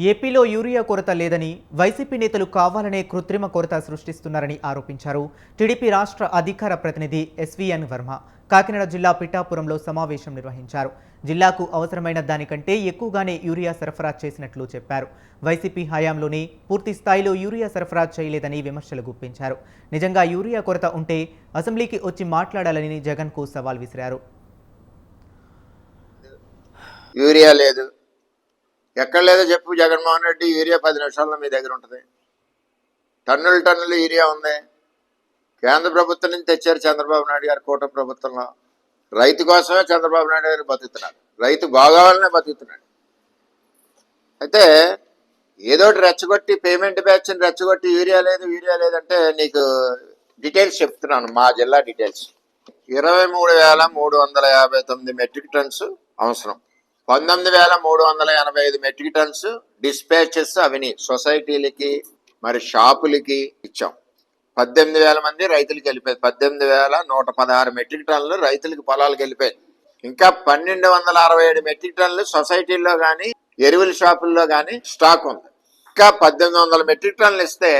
ఏపీలో యూరియా కొరత లేదని వైసీపీ నేతలు కావాలనే కృత్రిమ కొరత సృష్టిస్తున్నారని ఆరోపించారు. టీడీపీ రాష్ట్ర అధికార ప్రతినిధి ఎస్వీఎన్ వర్మ కాకినాడ జిల్లా పిఠాపురంలో సమావేశం నిర్వహించారు. జిల్లాకు అవసరమైన దానికంటే ఎక్కువగానే యూరియా సరఫరా చేసినట్లు చెప్పారు. వైసీపీ హయాంలోనే పూర్తి స్థాయిలో యూరియా సరఫరా చేయలేదని విమర్శలు గుప్పించారు. నిజంగా యూరియా కొరత ఉంటే అసెంబ్లీకి వచ్చి మాట్లాడాలని జగన్కు సవాల్ విసిరారు. యూరియా లేదు, ఎక్కడ లేదో చెప్పు జగన్మోహన్ రెడ్డి. యూరియా 10 నిమిషాల్లో మీ దగ్గర ఉంటుంది. టన్నులు యూరియా ఉంది. కేంద్ర ప్రభుత్వం నుంచి తెచ్చారు చంద్రబాబు నాయుడు గారు కూటమి ప్రభుత్వంలో. రైతు కోసమే చంద్రబాబు నాయుడు గారు బతుకుతున్నాడు. రైతు బాగోవాలనే బతుకుతున్నాడు. అయితే ఏదోటి రెచ్చగొట్టి పేమెంట్ బ్యాచ్ని రెచ్చగొట్టి యూరియా లేదంటే నీకు డీటెయిల్స్ చెప్తున్నాను. మా జిల్లా డీటెయిల్స్ 23,359 మెట్రిక్ టన్స్ అవసరం. 19,385 మెట్రిక్ టన్స్ డిస్పాచెస్ అవని సొసైటీలకి మరి షాపులకి ఇచ్చాం. 18,000 మంది రైతులకి వెళ్ళిపోయింది. 18,116 మెట్రిక్ టన్నులు రైతులకి పొలాలకు వెళ్ళిపోయింది. ఇంకా 1,267 మెట్రిక్ టన్నులు సొసైటీల్లో కానీ ఎరువుల షాపుల్లో కానీ స్టాక్ ఉంది. ఇంకా 1,800 మెట్రిక్ టన్నులు ఇస్తే